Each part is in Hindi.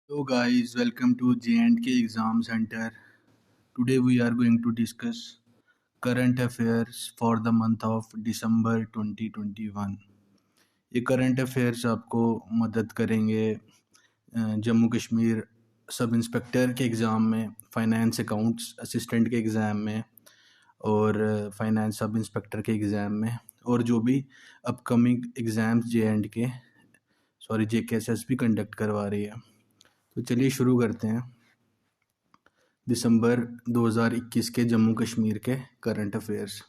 Hello guys, welcome to J&K Exam Center. Today we are going to discuss current affairs for the month of December 2021. ये करंट अफेयर्स आपको मदद करेंगे जम्मू कश्मीर सब इंस्पेक्टर के एग्ज़ाम में, फाइनेंस अकाउंट्स असिस्टेंट के एग्ज़ाम में और फाइनेंस सब इंस्पेक्टर के एग्ज़ाम में और जो भी अपकमिंग एग्ज़ाम्स JKSS भी कंडक्ट करवा रही है। तो चलिए शुरू करते हैं दिसंबर 2021 के जम्मू कश्मीर के current affairs.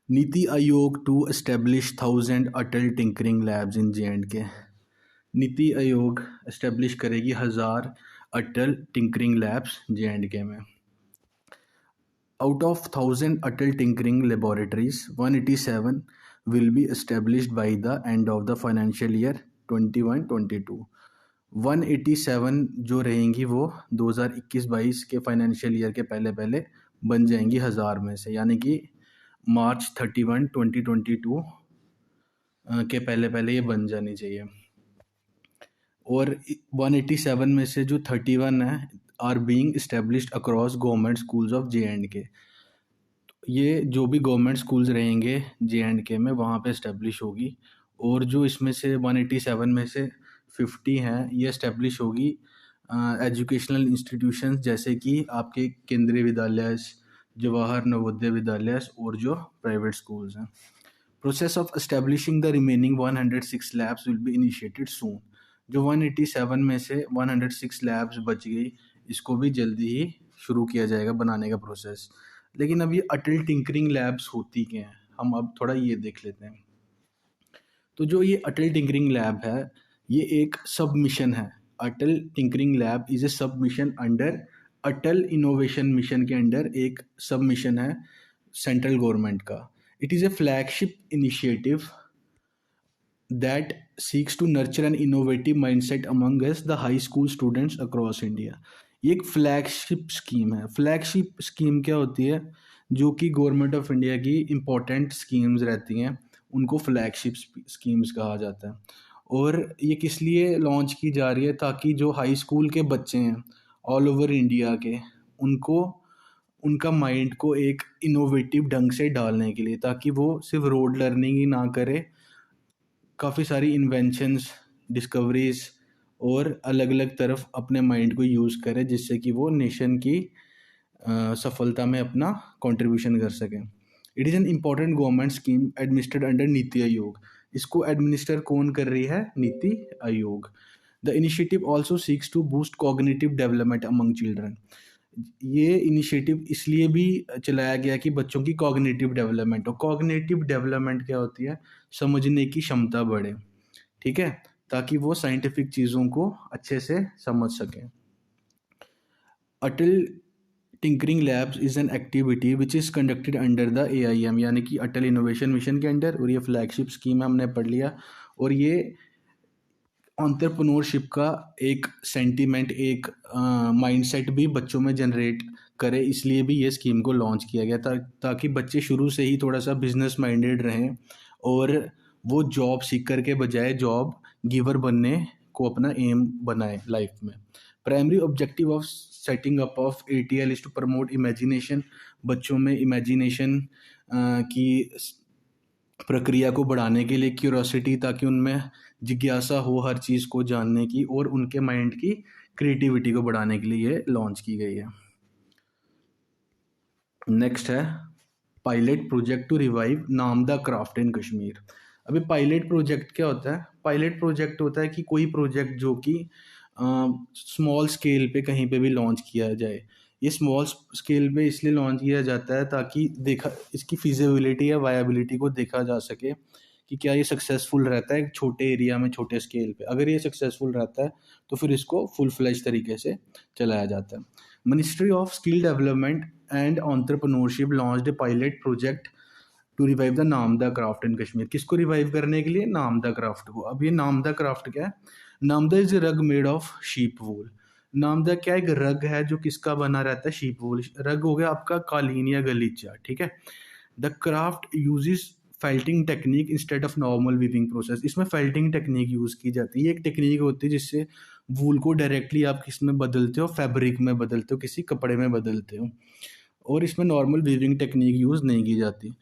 NITI Aayog to establish 1000 Atal tinkering labs in J&K। NITI आयोग एस्टेब्लिश करेगी 1000 अटल टिंकरिंग लैब्स J&K में। Out of 1000 Atal tinkering laboratories 187 will be established by the end of the financial year 21-22। 187 जो रहेंगी वो 2021-22 के फाइनेंशियल ईयर के पहले पहले बन जाएंगी 1000 में से, यानी कि मार्च 31, 2022 के पहले पहले ये बन जानी चाहिए। और 187 में से जो 31 है are being established across government schools of J&K। ये जो भी गवर्नमेंट स्कूल्स रहेंगे J&K में वहाँ पे इस्टेब्लिश होगी। और जो इसमें से 187 में से 50 हैं ये इस्टेब्लिश होगी एजुकेशनल इंस्टीट्यूशंस जैसे कि आपके केंद्रीय विद्यालय, जवाहर नवोदय विद्यालय और जो प्राइवेट स्कूल्स हैं। Process of establishing the remaining 106 labs will be initiated soon. जो 187 में से 106 लैब्स बच गई इसको भी जल्दी ही शुरू किया जाएगा बनाने का प्रोसेस। लेकिन अब ये अटल टिंकरिंग लैब्स होती क्या हैं, हम अब थोड़ा ये देख लेते हैं। तो जो ये अटल टिंकरिंग लैब है ये एक सब मिशन है। अटल टिंकरिंग लैब इज ए सब मिशन अंडर अटल इनोवेशन मिशन के अंडर एक सब मिशन है सेंट्रल गवर्नमेंट का। It is a flagship initiative that seeks to nurture an innovative mindset amongst the high school students across India। ये एक फ्लैगशिप स्कीम है। फ्लैगशिप स्कीम क्या होती है? जो कि गवर्नमेंट ऑफ इंडिया की इम्पोर्टेंट स्कीम्स रहती हैं उनको फ्लैगशिप स्कीम्स कहा जाता है। और ये किस लिए लॉन्च की जा रही है? ताकि जो हाई स्कूल के बच्चे हैं ऑल ओवर इंडिया के उनको उनका माइंड को एक इनोवेटिव ढंग से डालने के लिए, ताकि वो सिर्फ रोड लर्निंग ही ना करे, काफ़ी सारी इन्वेंशंस, डिस्कवरीज और अलग अलग तरफ अपने माइंड को यूज़ करे जिससे कि वो नेशन की सफलता में अपना कंट्रीब्यूशन कर सकें। It is an important government scheme administered under NITI Aayog. इसको एडमिनिस्टर कौन कर रही है? NITI Aayog. The initiative also seeks to boost cognitive development among children. ये इनिशिएटिव इसलिए भी चलाया गया कि बच्चों की कॉग्निटिव डेवलपमेंट हो। कॉग्निटिव डेवलपमेंट क्या होती है? समझने की क्षमता बढ़े, ठीक है, ताकि वो साइंटिफिक चीज़ों को अच्छे से समझ सकें। Atal tinkering labs is an activity which is conducted under the AIM, यानी कि अटल इनोवेशन मिशन के अंडर। और ये फ्लैगशिप स्कीम है, हमने पढ़ लिया। और ये एंटरप्रेन्योरशिप का एक सेंटीमेंट, एक माइंडसेट भी बच्चों में जनरेट करे, इसलिए भी ये स्कीम को लॉन्च किया गया ताकि बच्चे शुरू से ही थोड़ा सा बिजनेस माइंडेड रहें और वो जॉब सीकर के बजाय जॉब गिवर बनने को अपना एम बनाए लाइफ में। Primary objective of setting up of ATL is to promote imagination. बच्चों में इमेजिनेशन की प्रक्रिया को बढ़ाने के लिए, क्यूरोसिटी, ताकि उनमें जिज्ञासा हो हर चीज़ को जानने की, और उनके माइंड की क्रिएटिविटी को बढ़ाने के लिए ये लॉन्च की गई है। नेक्स्ट है pilot project to revive namda craft in Kashmir. अभी पायलट प्रोजेक्ट क्या होता है? पायलट प्रोजेक्ट होता है कि कोई प्रोजेक्ट जो कि स्मॉल स्केल पे कहीं पे भी लॉन्च किया जाए। ये स्मॉल स्केल पे इसलिए लॉन्च किया जाता है ताकि देखा इसकी फिजिबिलिटी या वायबिलिटी को देखा जा सके कि क्या ये सक्सेसफुल रहता है छोटे एरिया में, छोटे स्केल पे। अगर ये सक्सेसफुल रहता है तो फिर इसको फुल फ्लैश तरीके से चलाया जाता है। Ministry of skill development and entrepreneurship launched a pilot project to revive the namda craft in Kashmir. किसको रिवाइव करने के लिए? नामदा क्राफ्ट को। अब ये नामदा क्राफ्ट क्या है? नामदा इज ए रग मेड ऑफ शीप वूल। नामदा क्या एक रग है जो किसका बना रहता है? शीप वूल। रग हो गया आपका कालीन या गलीचा, ठीक है। The craft uses felting technique instead of normal weaving process. इसमें फेल्टिंग टेक्निक यूज़ की जाती है। ये एक टेक्निक होती है जिससे वूल को डायरेक्टली आप किस में बदलते हो, फैब्रिक में बदलते हो, किसी कपड़े में बदलते हो, और इसमें नॉर्मल वीविंग टेक्निक यूज़ नहीं की जाती।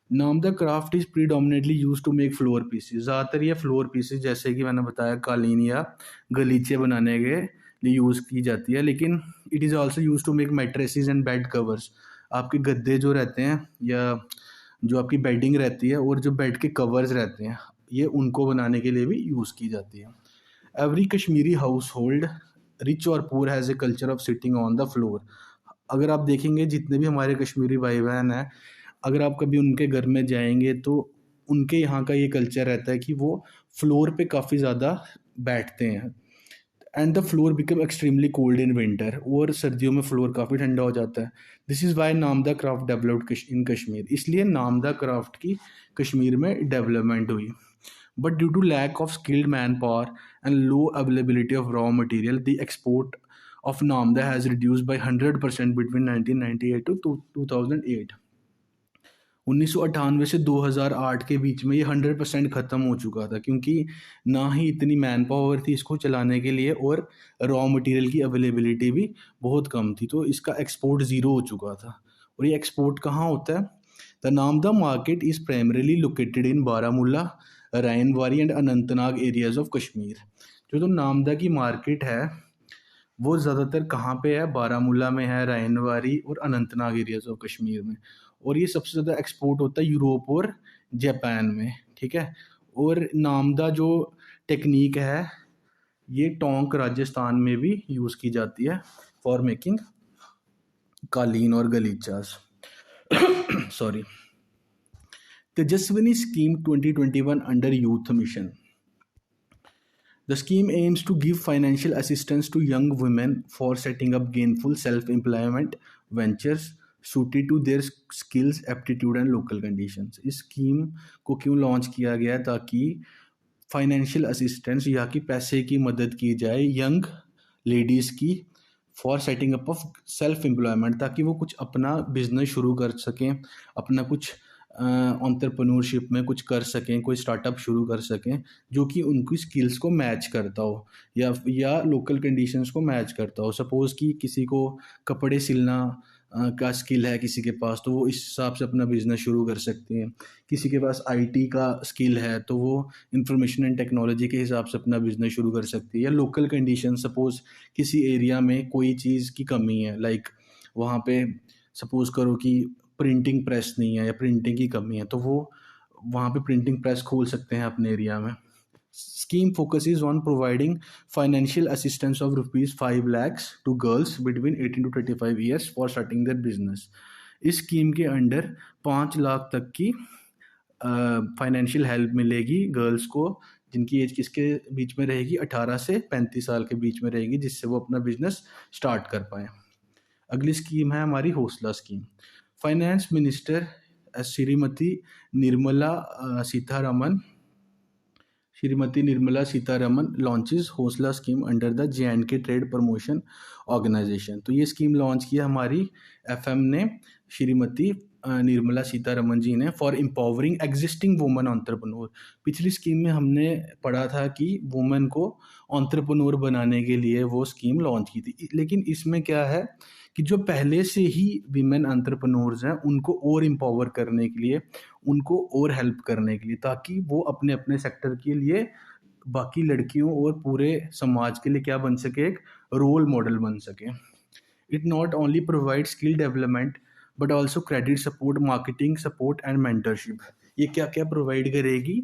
नाम the craft is predominantly use to make floor pieces. ज़्यादातर ये फ्लोर पीसेज जैसे कि मैंने बताया कालीन या गलीचे बनाने के लिए यूज़ की जाती है, लेकिन it is also use to make mattresses and bed covers. आपके गद्दे जो रहते हैं या जो आपकी बेडिंग रहती है और जो बेड के कवर्स रहते हैं, ये उनको बनाने के लिए भी यूज़ की जाती है। एवरी कश्मीरी हाउस होल्ड hold rich poor has a culture of sitting on the floor. अगर आप देखेंगे जितने भी हमारे कश्मीरी भाई बहन हैं, अगर आप कभी उनके घर में जाएंगे तो उनके यहाँ का ये कल्चर रहता है कि वो फ्लोर पे काफ़ी ज़्यादा बैठते हैं। And the floor become extremely cold in winter, और सर्दियों में फ्लोर काफ़ी ठंडा हो जाता है। This is why namda craft developed in Kashmir. इसलिए नामदा क्राफ्ट की कश्मीर में डेवलपमेंट हुई। But due to lack of skilled man power and low availability of raw material, the export of Namda has reduced by 100% between 1998 to 2008। 1998 से 2008 के बीच में ये 100% ख़त्म हो चुका था, क्योंकि ना ही इतनी मैन पावर थी इसको चलाने के लिए और रॉ मटेरियल की अवेलेबिलिटी भी बहुत कम थी, तो इसका एक्सपोर्ट ज़ीरो हो चुका था। और ये एक्सपोर्ट कहाँ होता है? The namda market is primarily located in Baramulla, Rainawari and Anantnag areas of Kashmir. जो तो नामदा की मार्केट है वो ज़्यादातर कहाँ पे है? बारामूला में है, राइनवारी और अनंतनाग एरियाज ऑफ कश्मीर में। और ये सबसे ज़्यादा एक्सपोर्ट होता है यूरोप और जापान में, ठीक है। और नामदा जो टेक्निक है ये टोंक राजस्थान में भी यूज़ की जाती है फॉर मेकिंग कालीन और गलीचास। Sorry. Tejaswini scheme 2021 under youth mission. The scheme aims to give financial assistance to young women for setting up gainful self-employment ventures suited to their skills, aptitude and local conditions। इस स्कीम को क्यों लॉन्च किया गया? ताकि फाइनेंशियल असिस्टेंस या कि पैसे की मदद की जाए यंग लेडीज़ की for setting up of self employment, ताकि वो कुछ अपना बिजनेस शुरू कर सकें, अपना कुछ एंटरप्रेन्योरशिप में कुछ कर सकें, कोई स्टार्टअप शुरू कर सकें जो कि उनकी स्किल्स को मैच करता हो या लोकल कंडीशंस को मैच करता हो। सपोज़ कि किसी को कपड़े सिलना का स्किल है किसी के पास, तो वो इस हिसाब से अपना बिजनेस शुरू कर सकते हैं। किसी के पास आईटी का स्किल है तो वो इंफॉर्मेशन एंड टेक्नोलॉजी के हिसाब से अपना बिजनेस शुरू कर सकती है। या लोकल कंडीशन, सपोज़ किसी एरिया में कोई चीज़ की कमी है, लाइक वहाँ पे सपोज़ करो कि प्रिंटिंग प्रेस नहीं है या प्रिंटिंग की कमी है, तो वो वहाँ पे प्रिंटिंग प्रेस खोल सकते हैं अपने एरिया में। Scheme focuses on providing financial assistance of rupees 5 lakhs to girls between 18 to 35 years for starting their business। इस स्कीम के अंडर 5 लाख तक की फाइनेंशियल हेल्प मिलेगी गर्ल्स को जिनकी एज किसके बीच में रहेगी? 18 से 35 साल के बीच में रहेगी, जिससे वो अपना बिजनेस स्टार्ट कर पाएँ। अगली स्कीम है हमारी Hausla scheme. Finance minister Shrimati Nirmala Sitharaman launches Hausla scheme under the J&K trade promotion organisation. तो ये स्कीम लॉन्च किया हमारी एफएम ने, श्रीमती निर्मला सीतारमन जी ने, for empowering existing women entrepreneur. पिछली स्कीम में हमने पढ़ा था कि वुमेन को एंटरप्रेन्योर बनाने के लिए वो स्कीम लॉन्च की थी, लेकिन इसमें क्या है कि जो पहले से ही वीमेन एंटरप्रेन्योर्स हैं उनको और एम्पावर करने के लिए, उनको और हेल्प करने के लिए, ताकि वो अपने अपने सेक्टर के लिए बाकी लड़कियों और पूरे समाज के लिए क्या बन सके? एक रोल मॉडल बन सके। It not only provide skill development but also credit support, marketing support and mentorship. ये क्या क्या प्रोवाइड करेगी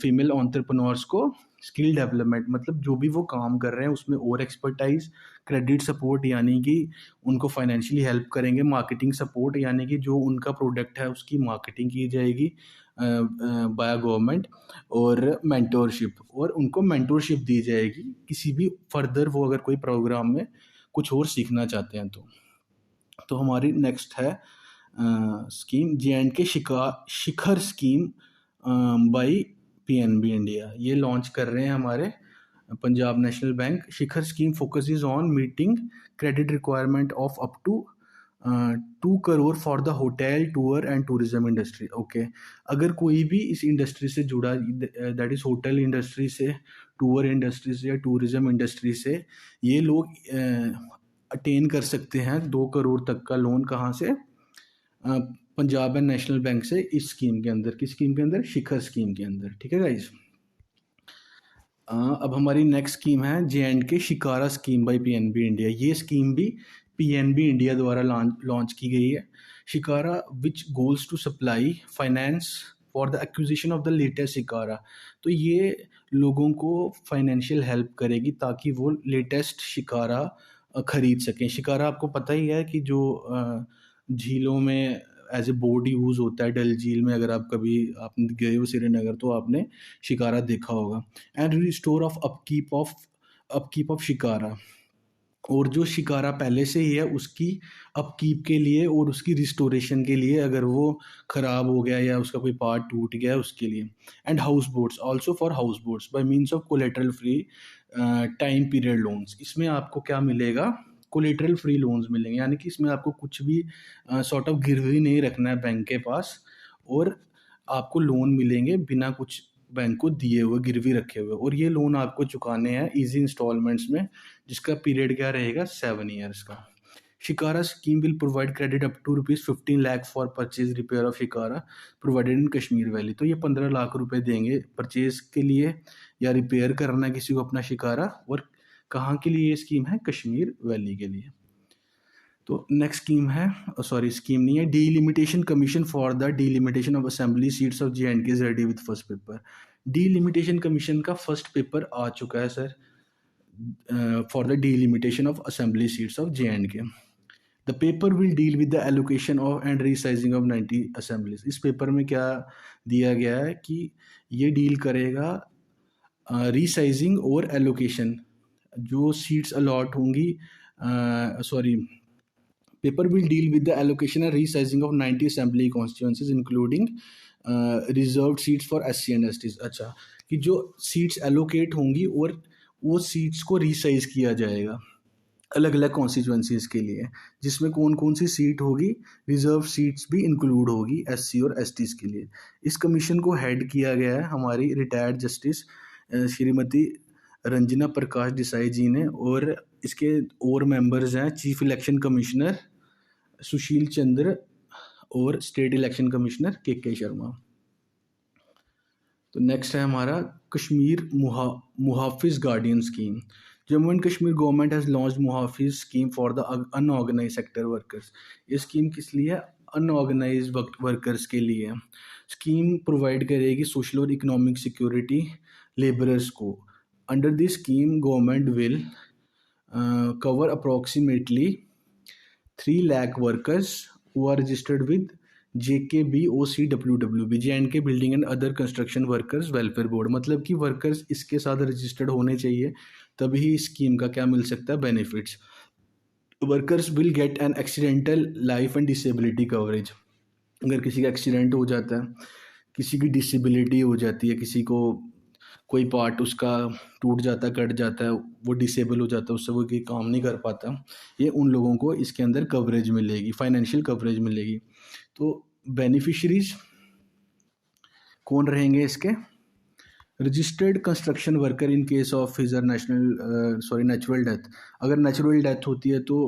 फीमेल एंटरप्रेन्योर्स को? स्किल डेवलपमेंट मतलब जो भी वो काम कर रहे हैं उसमें और एक्सपर्टाइज, क्रेडिट सपोर्ट यानी कि उनको फाइनेंशियली हेल्प करेंगे, मार्केटिंग सपोर्ट यानी कि जो उनका प्रोडक्ट है उसकी मार्केटिंग की जाएगी बाय गवर्नमेंट, और मेंटरशिप, और उनको मेंटरशिप दी जाएगी किसी भी फर्दर वो अगर कोई प्रोग्राम में कुछ और सीखना चाहते हैं तो हमारी नेक्स्ट है scheme J&K Shikhar scheme by PNB India. ये लॉन्च कर रहे हैं हमारे Punjab national bank. Shikhar scheme focuses on meeting credit requirement of up to 2 crore for the hotel tour and tourism industry. Okay, अगर कोई भी इस इंडस्ट्री से जुड़ा, दैट इज़ होटल इंडस्ट्री से, टूर इंडस्ट्री से या टूरिज्म इंडस्ट्री से, ये लोग अटेन कर सकते हैं 2 करोड़ तक का लोन। कहाँ से? पंजाब एंड नेशनल बैंक से, इस स्कीम के अंदर। किस स्कीम के अंदर? शिखर स्कीम के अंदर। ठीक है गाइज। अब हमारी नेक्स्ट स्कीम है J&K Shikara scheme by PNB India. ये स्कीम भी PNB इंडिया द्वारा लॉन्च की गई है। Shikara which goals to supply finance for the acquisition of the latest shikara. तो ये लोगों को फाइनेंशियल हेल्प करेगी ताकि वो लेटेस्ट शिकारा खरीद सकें। शिकारा आपको पता ही है कि जो झीलों में एज ए बोट यूज़ होता है। डल झील में अगर आप कभी आप गए हो श्रीनगर तो आपने शिकारा देखा होगा। And restore of upkeep of shikara. और जो शिकारा पहले से ही है उसकी अपकीप के लिए और उसकी रिस्टोरेशन के लिए, अगर वो ख़राब हो गया या उसका कोई पार्ट टूट गया उसके लिए। And house boats, also for house boats bye means of collateral free time period loans. इसमें आपको क्या मिलेगा? कोलेटरल फ्री लोन्स मिलेंगे, यानी कि इसमें आपको कुछ भी सॉर्ट ऑफ गिरवी नहीं रखना है बैंक के पास, और आपको लोन मिलेंगे बिना कुछ बैंक को दिए हुए, गिरवी रखे हुए। और ये लोन आपको चुकाने हैं इजी इंस्टॉलमेंट्स में, जिसका पीरियड क्या रहेगा? 7 ईयर्स का। Shikara scheme will provide credit up to ₹15 lakh for purchase repair of shikara provided in Kashmir valley. तो ये 15 लाख रुपए देंगे परचेज के लिए या रिपेयर करना है किसी को अपना शिकारा। और कहाँ के लिए ये स्कीम है? कश्मीर वैली के लिए। तो नेक्स्ट स्कीम है, सॉरी स्कीम नहीं है, delimitation commission for the delimitation of assembly seats of J&K is ready with first paper. Delimitation commission का फर्स्ट पेपर आ चुका है sir, for the delimitation of assembly seats of J&K। The paper will deal with the allocation of and resizing of 90 assemblies. इस पेपर में क्या दिया गया है कि ये डील करेगा रीसाइजिंग और एलोकेशन, जो सीट्स अलॉट होंगी, sorry, paper will deal with the allocation and resizing of 90 assembly constituencies including reserved seats for SC and ST। अच्छा, कि जो सीट्स एलोकेट होंगी और वो सीट्स को रीसाइज किया जाएगा अलग अलग कॉन्स्टिट्यूंसीज के लिए, जिसमें कौन कौन सी सीट होगी? रिजर्व सीट्स भी इंक्लूड होगी SC और STs के लिए। इस कमीशन को हेड किया गया है हमारी रिटायर्ड जस्टिस श्रीमती रंजना प्रकाश देसाई जी ने, और इसके और मेंबर्स हैं chief election commissioner Sushil Chandra और state election commissioner KK Sharma. तो नेक्स्ट है हमारा Kashmir Muhafiz guardian scheme. Jammu and Kashmir government has launch Muhafiz scheme for the unorganised sector workers. ये स्कीम किस लिए है? अनऑर्गेनाइज वर्कर्स के लिए। स्कीम प्रोवाइड करेगी सोशल और इकोनॉमिक सिक्योरिटी लेबरर्स को। Under this scheme government will cover approximately 3 lakh workers who are registered with JKBOCWWB, J&K Building and Other Construction Workers Welfare Board। मतलब कि वर्कर्स इसके साथ रजिस्टर्ड होने चाहिए, तभी इस स्कीम का क्या मिल सकता है? Benefits. Workers will get an accidental life and disability coverage. अगर किसी का एक्सीडेंट हो जाता है, किसी की डिसेबिलिटी हो जाती है, किसी को कोई पार्ट उसका टूट जाता है, कट जाता है, वो डिसेबल हो जाता है, उससे वो कोई काम नहीं कर पाता, ये उन लोगों को इसके अंदर कवरेज मिलेगी, फाइनेंशियल कवरेज मिलेगी। तो बेनिफिशरीज कौन रहेंगे इसके? Registered construction worker in case of his her natural death. अगर नेचुरल डेथ होती है तो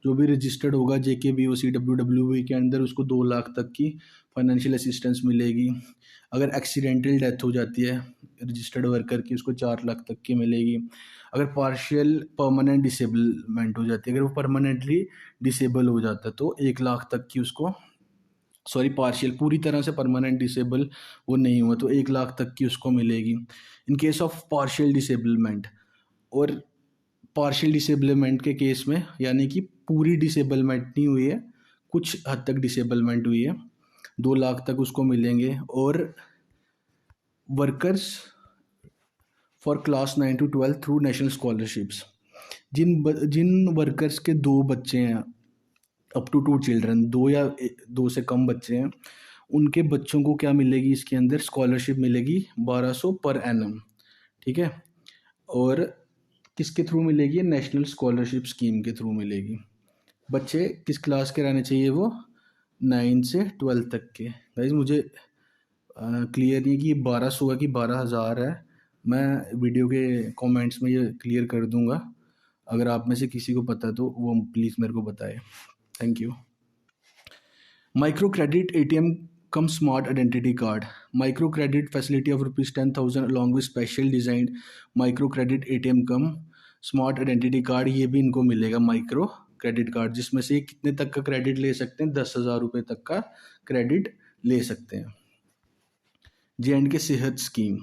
जो भी रजिस्टर्ड होगा JKBOCWWB के अंदर, उसको 2 लाख तक की फाइनेंशियल असिस्टेंस मिलेगी। अगर एक्सीडेंटल डेथ हो जाती है रजिस्टर्ड वर्कर की, उसको 4 लाख तक की मिलेगी। अगर पार्शियल परमानेंट डिसेबलमेंट हो जाती है, अगर वो परमानेंटली डिसेबल हो जाता है तो 1 लाख तक की उसको, सॉरी पार्शियल, पूरी तरह से परमानेंट डिसेबल वो नहीं हुआ तो 1 लाख तक की उसको मिलेगी इन केस ऑफ पार्शियल डिसेबलमेंट। और पार्शियल डिसेबलमेंट के केस में, यानी कि पूरी डिसेबलमेंट नहीं हुई है, कुछ हद तक डिसेबलमेंट हुई है, 2 लाख तक उसको मिलेंगे। और workers for class 9 to 12 through national scholarships. जिन वर्कर्स के 2 बच्चे हैं, अप टू 2 चिल्ड्रन, 2 या 2 से कम बच्चे हैं, उनके बच्चों को क्या मिलेगी? इसके अंदर स्कॉलरशिप मिलेगी 1200 पर एनम। ठीक है, और किसके थ्रू मिलेगी? नेशनल स्कॉलरशिप स्कीम के थ्रू मिलेगी। बच्चे किस क्लास के रहने चाहिए? वो 9 से 12 तक के। गाइज मुझे क्लियर नहीं कि ये 1200 है कि 12,000 है। मैं वीडियो के कमेंट्स में ये क्लियर कर दूंगा। अगर आप में से किसी को पता है तो वो प्लीज़ मेरे को बताए। Thank you. Micro credit ATM come smart identity card. Micro credit facility of ₹10,000 along with special design micro credit ATM come smart identity card, ये भी इनको मिलेगा माइक्रो क्रेडिट कार्ड, जिसमें से कितने तक का क्रेडिट ले सकते हैं? 10,000 रुपये तक का क्रेडिट ले सकते हैं। J&K Sehat scheme.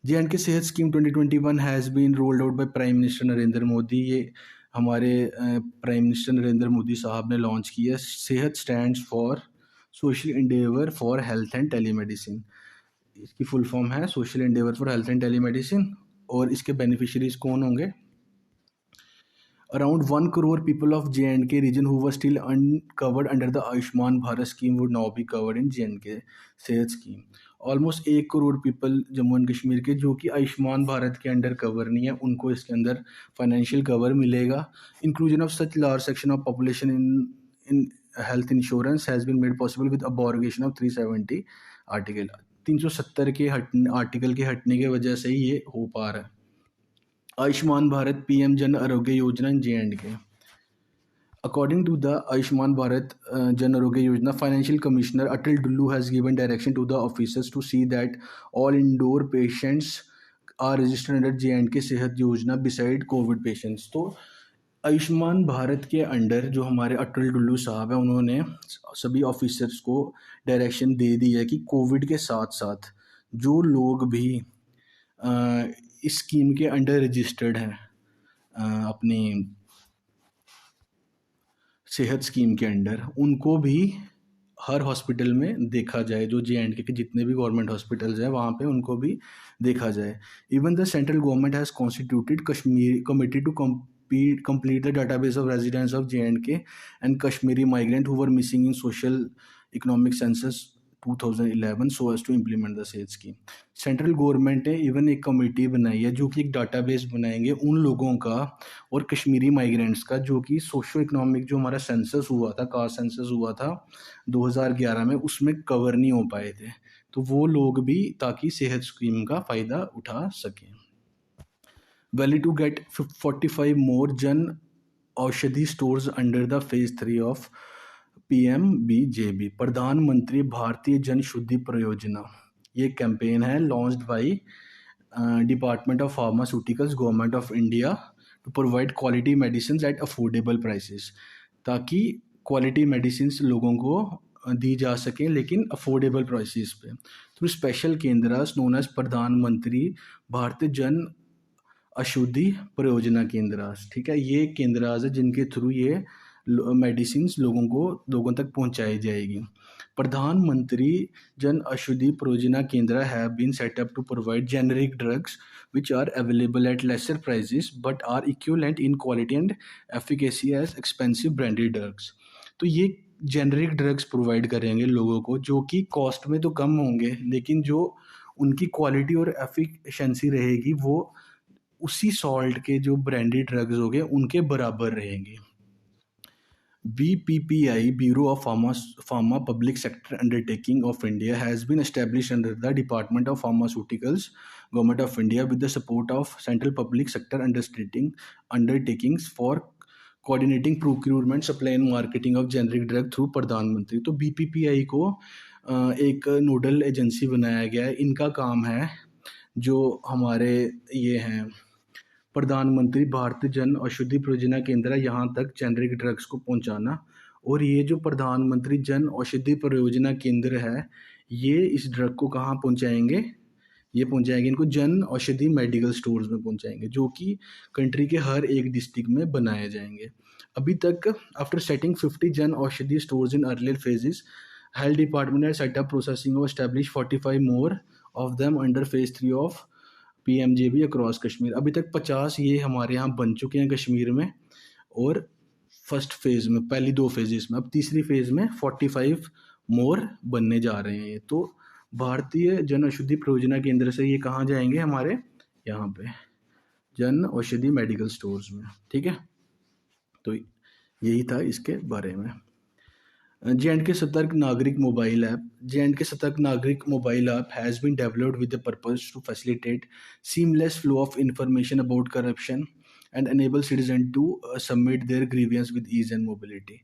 J&K Sehat scheme 2021 has been rolled out by prime minister Narendra Modi. ये हमारे प्राइम मिनिस्टर नरेंद्र मोदी साहब ने लॉन्च किया। सेहत stands for social Endeavour for health and telemedicine. इसकी फुल फॉर्म है social Endeavour for health and telemedicine. और इसके बेनिफिशियरीज कौन होंगे? Around 1 crore people of J&K region who were still uncovered under the Ayushman Bharat scheme would now be covered in J&K Sehat scheme. Almost 1 crore people Jammu and Kashmir के जो कि आयुष्मान भारत के अंडर कवर नहीं है, उनको इसके अंदर फाइनेंशियल कवर मिलेगा। Inclusion of such large section of population in health insurance has been made possible with abrogation of 370 article. 370 के आर्टिकल के हटने की वजह से ही ये हो पा रहा है। Ayushman Bharat PM Jan Arogya Yojana in J&K। According to the Ayushman Bharat Jan Arogya Yojana, Financial Commissioner Atal Dullu has given direction to the officers to see that all indoor patients are registered under J&K सेहत योजना beside COVID patients। तो आयुष्मान भारत के अंडर जो हमारे अटल डुल्लू साहब हैं, उन्होंने सभी ऑफिसर्स को डायरेक्शन दे दी है कि कोविड के साथ साथ जो लोग भी इस स्कीम के अंडर रजिस्टर्ड हैं अपनी सेहत स्कीम के अंडर, उनको भी हर हॉस्पिटल में देखा जाए। जो J&K के जितने भी गवर्नमेंट हॉस्पिटल्स हैं वहाँ पे उनको भी देखा जाए। Even the central government has constituted Kashmir committee to complete the database of residents of J&K and Kashmiri migrant who were missing in social economic census 2011 so as to implement the सेहत स्कीम। सेंट्रल गवर्नमेंट ने इवन एक कमेटी बनाई है जो कि एक डाटाबेस बनाएंगे उन लोगों का और कश्मीरी माइग्रेंट्स का जो कि सोशो इकोनॉमिक जो हमारा सेंसस हुआ था, कास्ट सेंसस हुआ था 2011 में, उसमें कवर नहीं हो पाए थे। तो वो लोग भी ताकि सेहत स्कीम का फ़ायदा उठा सकें। Valley to get 45 more Jan Aushadhi stores under the phase 3 of PMBJB Pradhanmantri Bharatiya Jan Shuddhi Pariyojana. ये कैंपेन है launched by department of pharmaceuticals government of India to provide quality medicine at affordable prices, ताकि क्वालिटी मेडिसिन लोगों को दी जा सकें लेकिन अफोर्डेबल प्राइसेस पे, थ्रू स्पेशल केंद्रास नोन एज प्रधानमंत्री भारतीय जन औषधि परियोजना केंद्रास। ठीक है, ये केंद्रास है जिनके थ्रू ये मेडिसिन लोगों तक पहुंचाई जाएगी। प्रधानमंत्री जन Aushadhi Pariyojana Kendra have been set up to provide generic drugs which are available at lesser prices but are equivalent in quality and efficacy as expensive branded drugs। तो ये जेनरिक ड्रग्स प्रोवाइड करेंगे लोगों को जो कि कॉस्ट में तो कम होंगे लेकिन जो उनकी क्वालिटी और एफिशिएंसी रहेगी वो उसी सॉल्ट के जो ब्रांडेड ड्रग्स हो गए उनके बराबर रहेंगे। BPPI Bureau of Pharma Public Sector Undertaking of India has been established under the Department of Pharmaceuticals Government of India with the support of Central Public Sector Undertakings for coordinating procurement, supply and marketing of generic drug through प्रधानमंत्री। तो BPPI को एक नोडल एजेंसी बनाया गया है। इनका काम है जो हमारे ये हैं प्रधानमंत्री भारतीय जन औषधि परियोजना केंद्र यहाँ तक जेनरिक ड्रग्स को पहुँचाना। और ये जो प्रधानमंत्री जन औषधि परियोजना केंद्र है ये इस ड्रग को कहाँ पहुँचाएंगे? ये पहुँचाएंगे इनको जन औषधि मेडिकल स्टोर्स में पहुँचाएंगे जो कि कंट्री के हर एक डिस्ट्रिक्ट में बनाए जाएंगे। अभी तक after setting 50 Jan Aushadhi stores in earlier phases, health department has set up processing और establish 45 more of them under phase 3 of PMJB across Kashmir. अभी तक 50 ये हमारे यहाँ बन चुके हैं कश्मीर में और फर्स्ट फेज़ में पहली 2 फेजेस में, अब तीसरी फेज़ में 45 मोर बनने जा रहे हैं। तो भारतीय जन औषधि परियोजना केंद्र से ये कहाँ जाएंगे? हमारे यहाँ पे जन औषधि मेडिकल स्टोर्स में। ठीक है, तो यही था इसके बारे में। J&K Satark Nagrik mobile app. J&K Satark Nagrik mobile app has been developed with the purpose to facilitate seamless flow of information about corruption and enable citizens to submit their grievance with ease and mobility.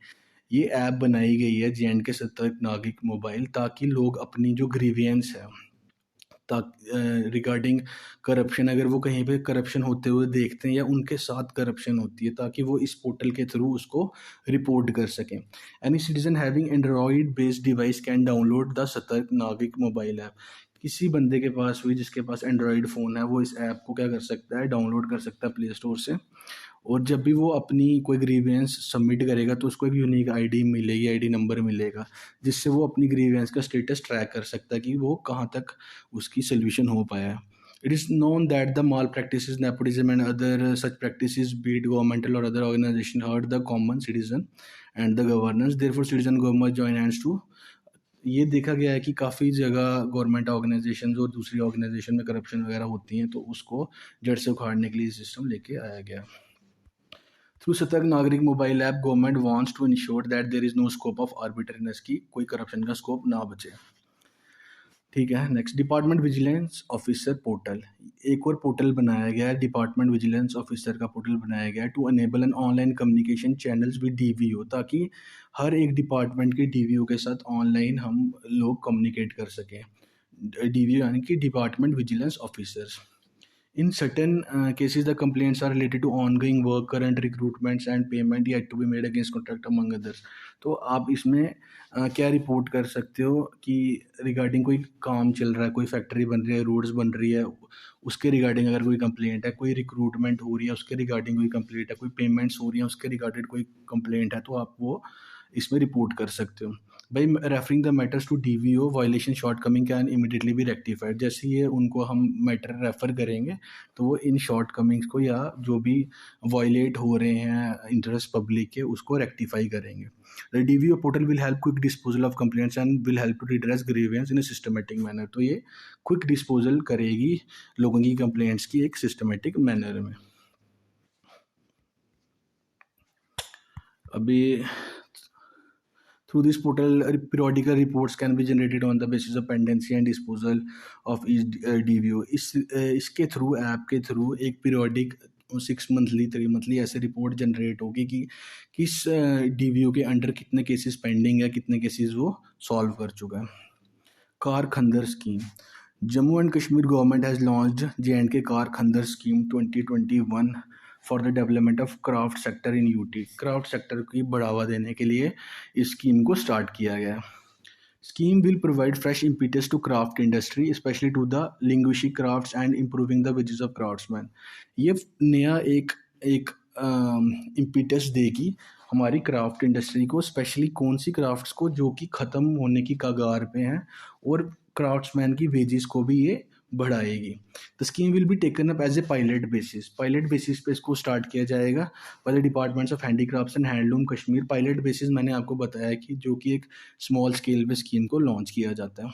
ये ऐप बनाई गई है J&K सतर्क नागरिक मोबाइल, ताकि लोग अपनी जो ग्रीवियंस है रिगार्डिंग करप्शन, अगर वो कहीं पे करप्शन होते हुए देखते हैं या उनके साथ करप्शन होती है, ताकि वो इस पोर्टल के थ्रू उसको रिपोर्ट कर सकें। Any citizen having Android based device can download the सतर्क नागरिक मोबाइल ऐप। किसी बंदे के पास हुई जिसके पास एंड्रॉइड फ़ोन है, वो इस ऐप को क्या कर सकता है, डाउनलोड कर सकता है प्ले स्टोर से। और जब भी वो अपनी कोई ग्रीवियंस सबमिट करेगा तो उसको एक यूनिक आईडी मिलेगी, आईडी नंबर मिलेगा, जिससे वो अपनी ग्रीवियंस का स्टेटस ट्रैक कर सकता है कि वो कहाँ तक उसकी सोल्यूशन हो पाया है। It is known that the malpractices, nepotism, and other such practices, be it governmental or other organization, hurt the common citizen and the governance. Therefore, citizen government join hands to। ये देखा गया है कि काफ़ी जगह गवर्नमेंट ऑर्गेनाइजेशन और दूसरी ऑर्गेनाइजेशन में करप्शन वगैरह होती हैं, तो उसको जड़ से उखाड़ने के लिए सिस्टम लेके आया गया। Through Satark Nagrik mobile app, government wants to ensure that there is no scope of arbitrariness, की कोई करप्शन का स्कोप ना बचे। ठीक है, next department vigilance officer portal. एक और पोर्टल बनाया गया है, डिपार्टमेंट विजिलेंस ऑफिसर का पोर्टल बनाया गया है to enable an online communication channels with DVO, ताकि हर एक डिपार्टमेंट के डीवीओ के साथ ऑनलाइन हम लोग कम्युनिकेट कर सकें। डीवीओ यानी कि department vigilance officers. In certain cases, the complaints are related to ongoing work, current recruitments, and payment yet to be made against contract, among others. तो आप इसमें क्या रिपोर्ट कर सकते हो कि रिगार्डिंग कोई काम चल रहा है, कोई फैक्ट्री बन रही है, रोड्स बन रही है, उसके रिगार्डिंग अगर कोई कंप्लेंट है, कोई रिक्रूटमेंट हो रही है उसके रिगार्डिंग कोई कंप्लेंट है, कोई पेमेंट्स हो रही है उसके रिगार्डेड कोई कंप्लेंट है, तो आप वो इसमें रिपोर्ट कर सकते हो। By referring the matters to DVO, violation shortcoming can immediately be rectified। जैसे ये उनको हम मैटर रेफ़र करेंगे तो वो इन शॉर्टकमिंग्स को या जो भी वायलेट हो रहे हैं इंटरेस्ट पब्लिक के, उसको रेक्टिफाई करेंगे। The DVO portal will help quick disposal of complaints and will help to redress grievance in a systematic manner. तो ये क्विक डिस्पोजल करेगी लोगों की कंप्लेंट्स की एक सिस्टमेटिक मैनर में। अभी through this portal, periodical reports can be generated on the basis of pendency and disposal of each DVO। इसके थ्रू, ऐप के थ्रू एक पीरियोडिक 6 मंथली 3 मंथली ऐसे रिपोर्ट जनरेट होगी कि किस DVO के अंडर कितने केसेस पेंडिंग है, कितने केसेस वो सॉल्व कर चुका है। Karkhandar scheme. Jammu and Kashmir government has launched J&K Karkhandar scheme 2021 for the development of craft sector in UT. Craft sector की बढ़ावा देने के लिए इस स्कीम को स्टार्ट किया गया। Scheme will provide fresh impetus to craft industry, specially to the linguistic crafts and improving the wages of craftsman. ये नया एक इम्पीटस देगी हमारी क्राफ्ट इंडस्ट्री को, स्पेशली कौन सी क्राफ्ट्स को जो कि ख़त्म होने की कगार पे हैं, और क्राफ्ट्समैन की वेजेस को भी ये बढ़ाएगी। The scheme will be taken up as a pilot basis पे इसको स्टार्ट किया जाएगा by the departments of handicrafts and handloom Kashmir. Pilot basis मैंने आपको बताया कि जो कि एक स्मॉल स्केल पे स्कीम को लॉन्च किया जाता है।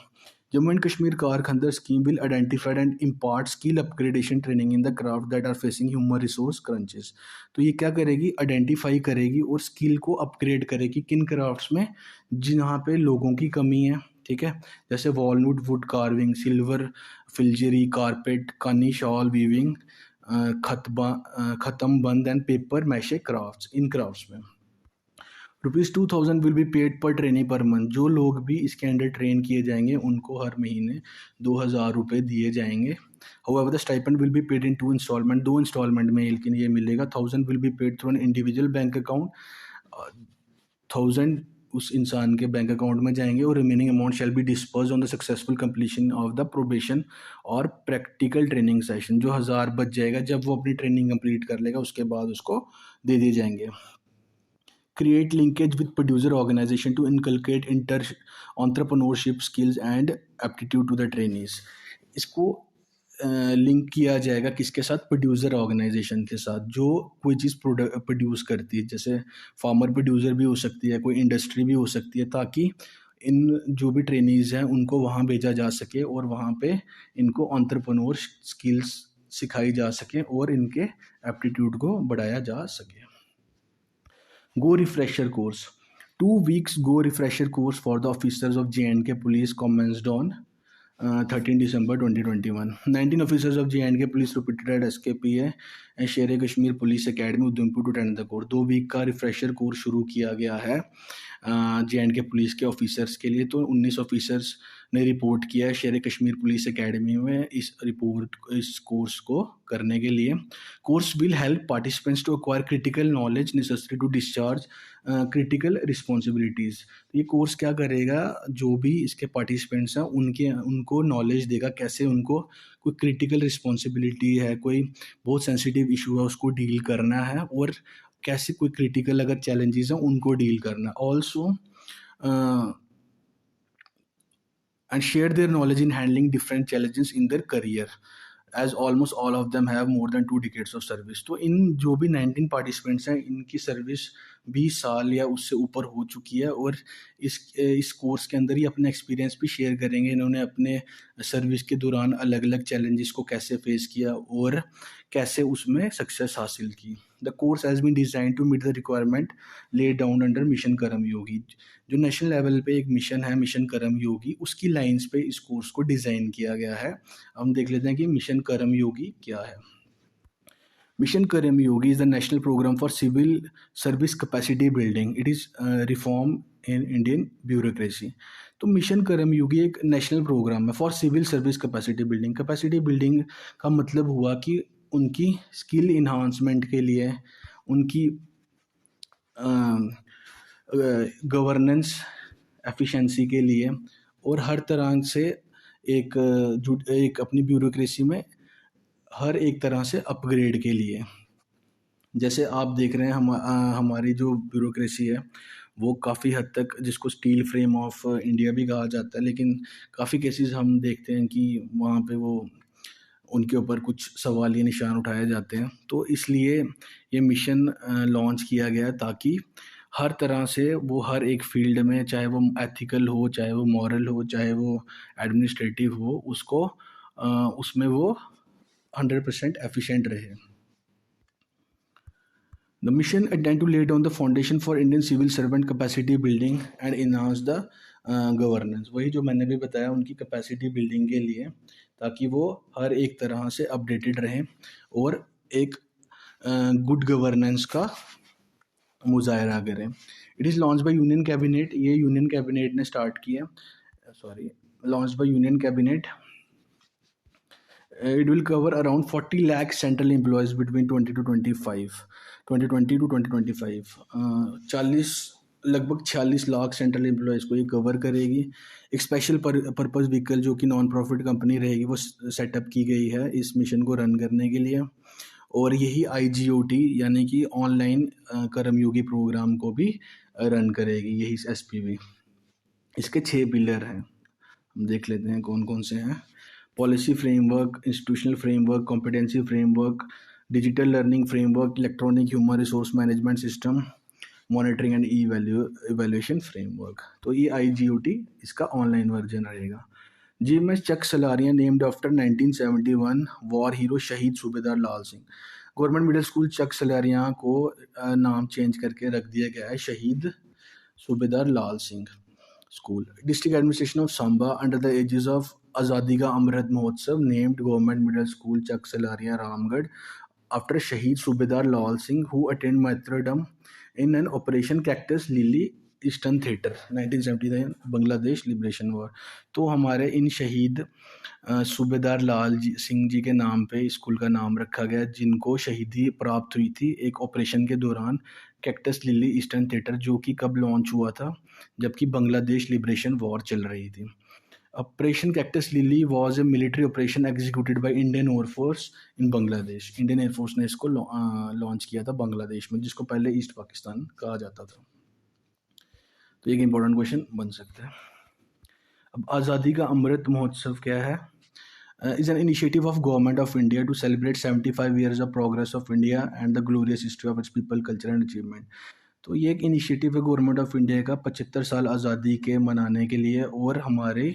Jammu and Kashmir Karkhandar scheme will identified and impart skill upgradation training in the craft that are facing human resource crunches. तो ये क्या करेगी, आइडेंटिफाई करेगी और स्किल को अपग्रेड करेगी किन क्राफ्ट्स में जहाँ पे लोगों की कमी है। ठीक है, जैसे वॉलवुड वुड कार्विंग, सिल्वर फिल्जरी, कारपेट, कानी शॉल वीविंग, खत्म बंद and paper mache crafts. In crafts में ₹2000 विल बी पेड पर ट्रेनिंग पर मंथ। जो लोग भी इसके अंडर ट्रेन किए जाएंगे उनको हर महीने ₹2000 दिए जाएंगे। However, the stipend will be paid in 2 installment, 2 instalment में लेकिन ये मिलेगा। 1000 will be paid through an individual bank account, 1000 उस इंसान के बैंक अकाउंट में जाएंगे, और remaining amount shall be disperse on the successful completion of the probation और प्रैक्टिकल ट्रेनिंग सेशन। जो 1000 बच जाएगा जब वो अपनी ट्रेनिंग कंप्लीट कर लेगा, उसके बाद उसको दे दिए जाएंगे। Create linkage with producer organization to inculcate entrepreneurship skills and aptitude to the trainees। इसको लिंक किया जाएगा किसके साथ, प्रोड्यूसर ऑर्गेनाइजेशन के साथ, जो कोई चीज़ प्रोड्यूस करती है। जैसे फार्मर प्रोड्यूसर भी हो सकती है, कोई इंडस्ट्री भी हो सकती है, ताकि इन जो भी ट्रेनीज़ हैं उनको वहाँ भेजा जा सके और वहाँ पे इनको एंटरप्रेन्योर स्किल्स सिखाई जा सके और इनके एप्टीट्यूड को बढ़ाया जा सके। Go refresher course. 2 weeks go refresher course for the officers of J&K Police commenced on 13 December 2021. 19 officers of J&K Police repeated at SKPA and Sher Kashmir police academy Udhampur to attend the course. 2 week का रिफ्रेशर कोर्स शुरू किया गया है J&K पुलिस के ऑफिसर्स के लिए. तो 19 ऑफिसर्स ने रिपोर्ट किया है शेर कश्मीर पुलिस एकेडमी में इस कोर्स को करने के लिए. Course will help participants to acquire critical knowledge necessary to discharge critical responsibilities. ये कोर्स क्या करेगा, जो भी इसके पार्टिसिपेंट्स हैं उनको नॉलेज देगा कैसे उनको कोई क्रिटिकल रिस्पॉन्सिबिलिटी है, कोई बहुत सेंसिटिव इशू है उसको डील करना है, और कैसे कोई क्रिटिकल अगर चैलेंजेस हैं उनको डील करना. Also and share their knowledge in handling different challenges in their career as almost all of them have more than 2 decades of service. तो इन जो भी 19 पार्टिसिपेंट्स हैं इनकी सर्विस 20 साल या उससे ऊपर हो चुकी है, और इस कोर्स के अंदर ही अपना एक्सपीरियंस भी शेयर करेंगे. इन्होंने अपने सर्विस के दौरान अलग अलग चैलेंजेस को कैसे फेस किया और कैसे उसमें सक्सेस हासिल की. The course has been design to meet the requirement laid down under mission कर्म योगी. जो नेशनल लेवल पे एक मिशन है, मिशन कर्म योगी, उसकी लाइंस पे इस कोर्स को डिज़ाइन किया गया है. हम देख लेते हैं कि मिशन कर्म योगी क्या है. मिशन कर्म योगी is the national programme for civil service capacity building. It is reform in Indian bureaucracy. तो मिशन कर्म योगी एक नेशनल प्रोग्राम है for civil service capacity building. Capacity building का मतलब हुआ कि उनकी स्किल इन्हांसमेंट के लिए, उनकी गवर्नेंस एफिशिएंसी के लिए, और हर तरह से एक अपनी ब्यूरोक्रेसी में हर एक तरह से अपग्रेड के लिए. जैसे आप देख रहे हैं हमारी जो ब्यूरोक्रेसी है वो काफ़ी हद तक, जिसको स्टील फ्रेम ऑफ इंडिया भी कहा जाता है, लेकिन काफ़ी केसेस हम देखते हैं कि वहाँ पे वो उनके ऊपर कुछ सवालिया निशान उठाए जाते हैं. तो इसलिए ये मिशन लॉन्च किया गया ताकि हर तरह से वो हर एक फील्ड में, चाहे वो एथिकल हो, चाहे वो मॉरल हो, चाहे वो एडमिनिस्ट्रेटिव हो, उसको उसमें वो 100% एफिशिएंट रहे. The mission intend to lay down the foundation for Indian civil servant capacity building and enhance the governance. वही जो मैंने भी बताया, उनकी कैपेसिटी बिल्डिंग के लिए, ताकि वो हर एक तरह से अपडेटेड रहें और एक गुड गवर्नेंस का मुजाहरा करें. It is launch by union cabinet. ये यूनियन कैबिनेट ने स्टार्ट किया, launch by union cabinet. It will cover around 40 lakh central employees between 2020 to 2025. 40 लगभग 46 लाख सेंट्रल एम्प्लॉयज़ को ये कवर करेगी. एक स्पेशल पर्पस व्हीकल जो कि नॉन प्रॉफिट कंपनी रहेगी वो सेटअप की गई है इस मिशन को रन करने के लिए, और यही IGOT यानी कि ऑनलाइन कर्मयोगी प्रोग्राम को भी रन करेगी, यही SPV. इसके 6 पिलर हैं, हम देख लेते हैं कौन कौन से हैं. Policy framework, institutional framework, competency framework, digital learning framework, electronic human resource management system, monitoring and evaluation framework. तो ये IGOT इसका ऑनलाइन वर्जन रहेगा. GMS Chak Salaria named after 1971 war hero Shaheed Subedar Lal Singh. Government middle school Chak Salaria को नाम चेंज करके रख दिया गया है Shaheed Subedar Lal Singh school. District administration of Samba under the aegis of Azadi ka Amrit Mahotsav named government middle school Chak Salaria Ramgarh after Shaheed Subedar Lal Singh who attained martyrdom in an operation Cactus Lily eastern theatre 1979 Bangladesh liberation war. तो हमारे इन शहीद सूबेदार लाल सिंह जी के नाम पे स्कूल का नाम रखा गया, जिनको शहीदी प्राप्त हुई थी एक ऑपरेशन के दौरान कैक्टस लिली ईस्टर्न थिएटर, जो कि कब लॉन्च हुआ था, जबकि बांग्लादेश लिबरेशन वॉर चल रही थी. Operation Cactus lily was a military operation executed by Indian air force in Bangladesh. Indian air force ने इसको लॉन्च किया था बांग्लादेश में, जिसको पहले ईस्ट पाकिस्तान कहा जाता था. तो एक इम्पोर्टेंट क्वेश्चन बन सकता है. अब आज़ादी का अमृत महोत्सव क्या है? Is an initiative of government of India to celebrate 75 years of progress of India and the glorious history of its people, culture and achievement. तो ये एक इनिशिएटिव है गवर्नमेंट ऑफ इंडिया का 75 साल आज़ादी के मनाने के लिए, और हमारे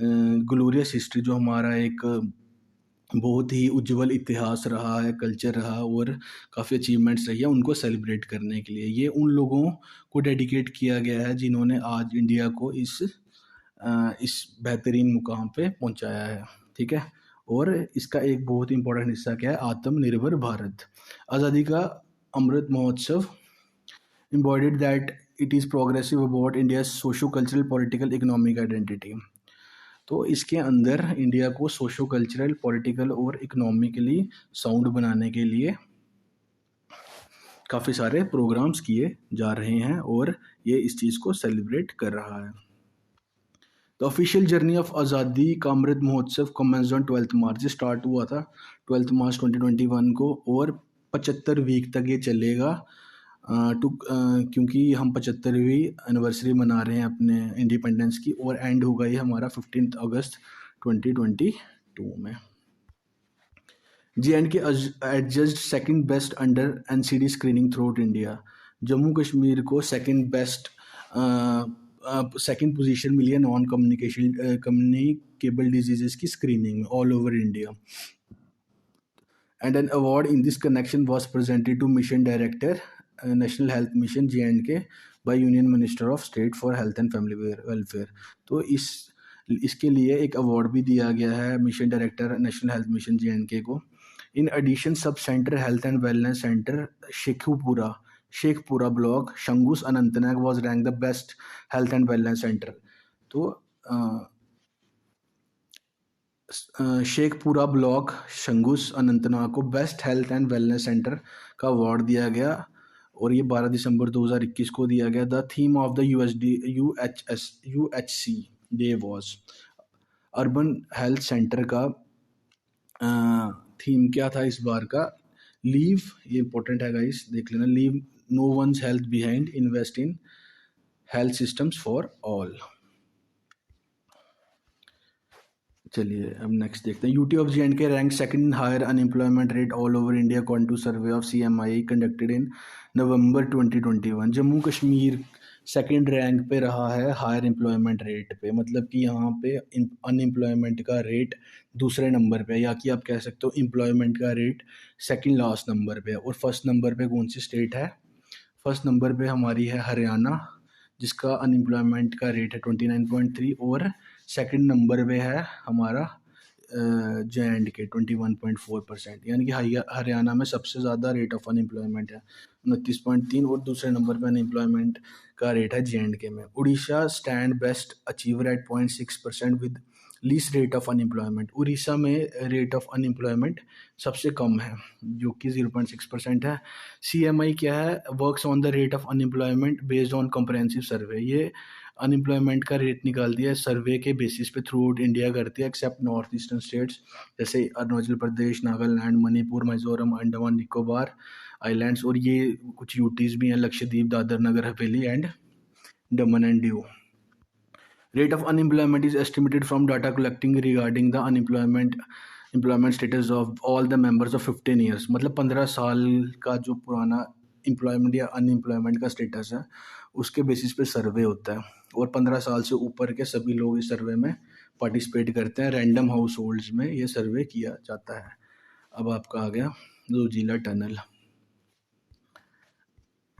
ग्लोरियस हिस्ट्री, जो हमारा एक बहुत ही उज्जवल इतिहास रहा है, कल्चर रहा और काफ़ी अचीवमेंट्स रही है, उनको सेलिब्रेट करने के लिए। ये उन लोगों को डेडिकेट किया गया है जिन्होंने आज इंडिया को इस बेहतरीन मुकाम पे पहुंचाया है, ठीक है। और इसका एक बहुत ही इंपॉर्टेंट हिस्सा क्या है, आत्मनिर्भर भारत। आज़ादी का अमृत महोत्सव embodied that it is progressive about India's socio cultural political economic identity. तो इसके अंदर इंडिया को सोशो कल्चरल पॉलिटिकल और इकोनॉमिकली साउंड बनाने के लिए काफ़ी सारे प्रोग्राम्स किए जा रहे हैं और ये इस चीज़ को सेलिब्रेट कर रहा है। The official journey of Azadi ka Amrit महोत्सव कमेंस्ड ऑन 12 मार्च। स्टार्ट हुआ था 12 मार्च 2021 को और 75 वीक तक ये चलेगा। क्योंकि हम 75वीं एनिवर्सरी मना रहे हैं अपने इंडिपेंडेंस की, और एंड होगा ये हमारा 15 अगस्त 2022 में। JNK adjust second best under NCD screening through out India. Jammu Kashmir को सेकंड पोजीशन मिली है नॉन कम्युनिकेबल डिजीजेस की स्क्रीनिंग में all over India. And an award in this connection was presented to Mission Director, National Health Mission JNK by Union Minister of State for Health and Family Welfare। तो इसके लिए एक अवार्ड भी दिया गया है mission director national health mission JNK को। In addition sub centre health and wellness centre Shekhpura block Shangus Anantnag was rank the best health and wellness centre. तो शेखपुरा ब्लॉक शंगुस अनंतनाग को best health and wellness centre का अवार्ड दिया गया और ये 12 दिसंबर 2021 को दिया गया। The theme of the UHC day was urban health centre का थीम क्या था इस बार का, लीव, ये इंपॉर्टेंट है गाइस, देख लेना, leave no one's health behind, invest in health systems for all. चलिए अब नेक्स्ट देखते हैं। UT of JNK rank second in higher unemployment rate all over India according to survey of CMI conducted in November 2021। Jammu Kashmir second rank पे रहा है हायर एम्प्लॉयमेंट रेट पे, मतलब कि यहाँ पे अनएम्प्लॉयमेंट का रेट दूसरे नंबर पे, या कि आप कह सकते हो एम्प्लॉयमेंट का रेट सेकंड लास्ट नंबर पे। और फर्स्ट नंबर पे कौन सी स्टेट है, फर्स्ट नंबर पे हमारी है हरियाणा जिसका अनएम्प्लॉयमेंट का रेट है 29.3, और सेकंड नंबर पे है हमारा JNK 21.4%, यानी कि हरियाणा में सबसे ज़्यादा रेट ऑफ अनएम्प्लॉयमेंट है 29.3, और दूसरे नंबर पे अनएम्प्लॉयमेंट का रेट है JNK में। Orissa stand best achiever at 0.6% with least rate of unemployment. Orissa में रेट ऑफ अनएम्प्लॉयमेंट सबसे कम है जो कि 0.6% है। CMI क्या है, works on the rate of unemployment based on comprehensive survey. ये अनएम्प्लॉयमेंट का रेट निकालती है सर्वे के बेसिस पे थ्रू आउट इंडिया करती है एक्सेप्ट नॉर्थ ईस्टर्न स्टेट्स जैसे अरुणाचल प्रदेश, नागालैंड, मणिपुर, मिजोरम, अंडमान निकोबार आइलैंड्स, और ये कुछ यूटीज भी हैं, Lakshadweep, Dadar Nagar Haveli and Daman and Diu. Rate of unemployment is estimated from data collecting regarding the employment status of all the members of 15 years। मतलब 15 साल का जो पुराना एम्प्लॉयमेंट या अनएम्प्लॉयमेंट का स्टेटस है उसके बेसिस पे सर्वे होता है, और 15 साल से ऊपर के सभी लोग इस सर्वे में पार्टिसिपेट करते हैं। रैंडम हाउस होल्ड्स में ये सर्वे किया जाता है। अब आपका आ गया Zoji La tunnel.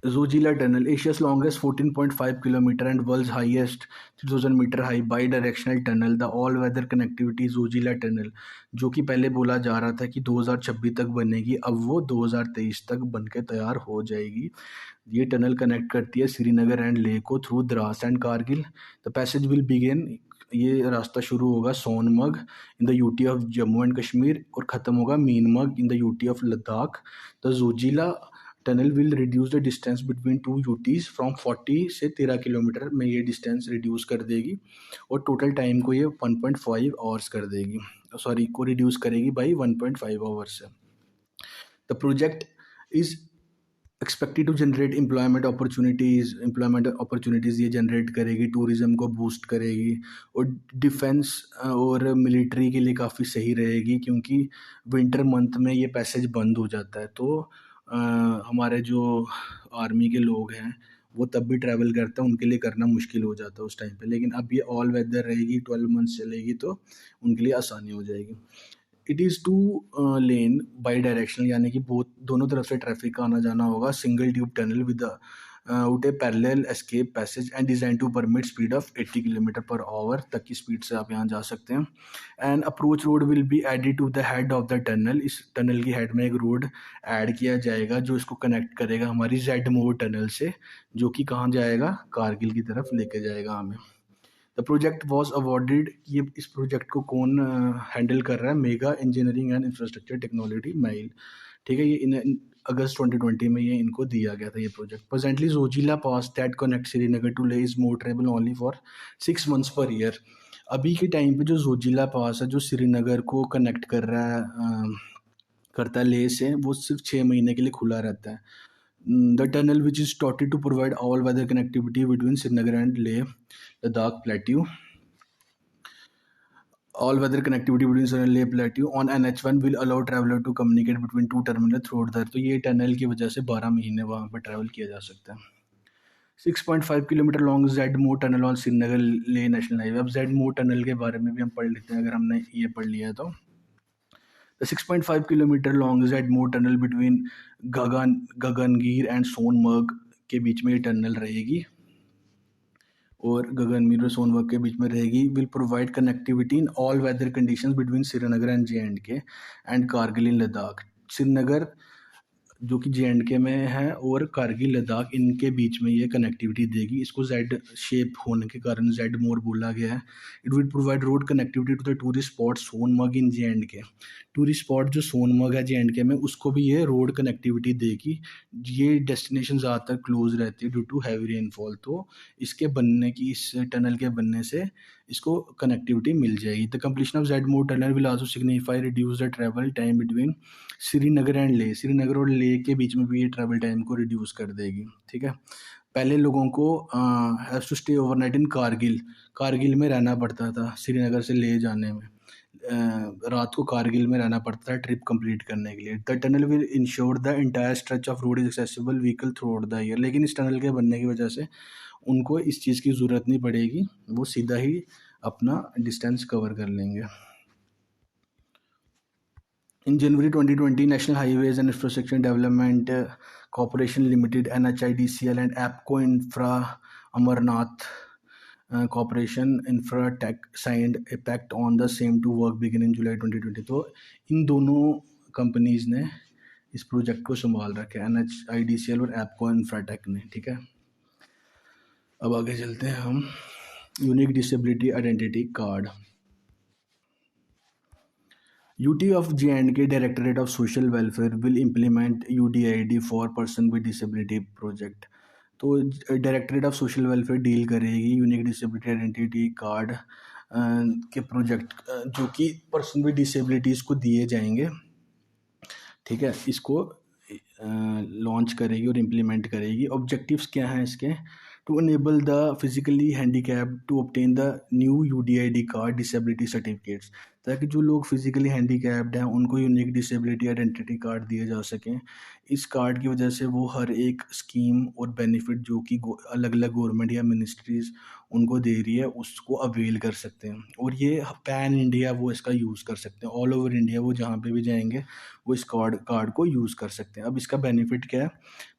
Zojila Tunnel, Asia's longest 14.5 kilometer and world's highest 3000 meter high bi-directional tunnel, the all-weather connectivity Zojila Tunnel, जो कि पहले बोला जा रहा था कि 2026 तक बनेगी, अब वो 2023 तक बनके तैयार हो जाएगी। ये टनल कनेक्ट करती है श्रीनगर एंड लेह को through Drass and Kargil. The passage will begin, ये रास्ता शुरू होगा Sonamarg in the UT of Jammu and Kashmir और ख़त्म होगा Minamarg in the UT of Ladakh. The Zojila tunnel will reduce the distance between two UTs from 40 से 13 किलोमीटर में ये डिस्टेंस रिड्यूस कर देगी, और टोटल टाइम को ये 1.5 आवर्स कर देगी, सॉरी को रिड्यूस करेगी बाई 1.5 आवर्स से। The project is expected to generate employment opportunities ये जनरेट करेगी, टूरिज़्म को बूस्ट करेगी, और डिफेंस और मिलिट्री के लिए काफ़ी सही रहेगी क्योंकि विंटर मंथ में ये पैसेज बंद हो जाता है। तो हमारे जो आर्मी के लोग हैं वो तब भी ट्रैवल करते हैं, उनके लिए करना मुश्किल हो जाता है उस टाइम पे, लेकिन अब ये ऑल वेदर रहेगी, 12 मंथ्स चलेगी तो उनके लिए आसानी हो जाएगी। It is two lane by directional, यानी कि बहुत दोनों तरफ से ट्रैफिक का आना जाना होगा। Single tube tunnel without a parallel escape passage and design to permit speed of 80 kilometre per hour तक की स्पीड से आप यहाँ जा सकते हैं। And approach road will be added to the head of the tunnel. इस टनल की हेड में एक रोड ऐड किया जाएगा जो इसको कनेक्ट करेगा हमारी जेड मोर टनल से, जो कि कहाँ जाएगा, कारगिल की तरफ लेके जाएगा हमें। द प्रोजेक्ट वॉज अवॉर्डेड, ये इस प्रोजेक्ट को कौन हैंडल कर रहा है, mega engineering and infrastructure technology mile. ठीक है, ये इन अगस्त 2020 में ये इनको दिया गया था ये project. Presently Zojila pass that connect Srinagar to Leh is motorable only for 6 months per year. अभी के टाइम पे जो जोजिला पास है जो श्रीनगर को कनेक्ट कर रहा है करता है लेह से, वो सिर्फ 6 महीने के लिए खुला रहता है। The tunnel which is started to provide all weather connectivity between Srinagar and Leh Ladakh plateau. All weather connectivity between Sir and Leh Plateau on NH1 will allow traveler to communicate between two terminals throughout the, तो ये टनल की वजह से 12 महीने वहाँ पर ट्रैवल किया जा सकता है। 6.5 kilometre long Z Morh tunnel on Srinagar Leh national highway. अब जेड मोर टनल के बारे में भी हम पढ़ लेते हैं अगर हमने ये पढ़ लिया है तो। The 6.5 kilometre long Z Morh tunnel between Gagangir and Sonamarg के बीच में ये टनल रहेगी और गगनगीर और सोनमर्ग के बीच में रहेगी। Will provide connectivity in all weather conditions between Srinagar and JNK and Kargil in Ladakh. Srinagar जो कि JNK में है और कारगिल लद्दाख, इनके बीच में ये कनेक्टिविटी देगी। इसको जेड शेप होने के कारण जेड मोर बोला गया है। It will provide road connectivity to the tourist spot Sonamarg in JNK। Tourist spot जो सोनमर्ग है JNK में, उसको भी ये रोड कनेक्टिविटी देगी। ये डेस्टिनेशन ज़्यादातर क्लोज रहती है ड्यू टू हैवी रेनफॉल, तो इसके बनने की, इस टनल के बनने से इसको कनेक्टिविटी मिल जाएगी। The completion of Z Morh tunnel will also signify reduce the travel time between Srinagar and Leh. Srinagar और लेह के बीच में भी ये ट्रैवल टाइम को रिड्यूस कर देगी। ठीक है, पहले लोगों को हैज़ टू स्टे ओवरनाइट इन कारगिल, कारगिल में रहना पड़ता था श्रीनगर से लेह जाने में। रात को कारगिल में रहना पड़ता था ट्रिप कंप्लीट करने के लिए। The tunnel will ensure the entire stretch of road is accessible vehicle through out the year. लेकिन इस टनल के बनने की वजह से उनको इस चीज़ की ज़रूरत नहीं पड़ेगी, वो सीधा ही अपना डिस्टेंस कवर कर लेंगे। In January 2020, National Highways and Infrastructure Development Corporation Limited (NHIDCL) and APCO Infra Amarnath Corporation Infratech signed a pact on the same to work begin in July 2020। तो इन दोनों कंपनीज ने इस प्रोजेक्ट को संभाल रखा है, NHIDCL और APCO Infratech ने। ठीक है, अब आगे चलते हैं हम। Unique disability identity card. UT of J&K Directorate of Social Welfare will implement UDID for person with disability project। तो directorate of social welfare deal करेगी यूनिक डिसेबिलिटी आइडेंटिटी कार्ड के प्रोजेक्ट जो कि पर्सन विद डिसेबिलिटीज़ को दिए जाएंगे। ठीक है, इसको लॉन्च करेगी और इम्प्लीमेंट करेगी। ऑब्जेक्टिव्स क्या हैं इसके? To enable the physically handicapped to obtain the new UDID card disability certificates, ताकि जो लोग फिजिकली हैंडीकैप्ड हैं उनको यूनिक डिसेबिलिटी आइडेंटिटी कार्ड दिए जा सकें। इस कार्ड की वजह से वो हर एक स्कीम और बेनिफिट जो कि अलग अलग गवर्नमेंट या मिनिस्ट्रीज़ उनको दे रही है उसको अवेल कर सकते हैं। और ये पैन इंडिया वो इसका यूज़ कर सकते हैं, ऑल ओवर इंडिया वो जहाँ पे भी जाएंगे वो इस कार्ड को यूज़ कर सकते हैं। अब इसका बेनिफिट क्या है?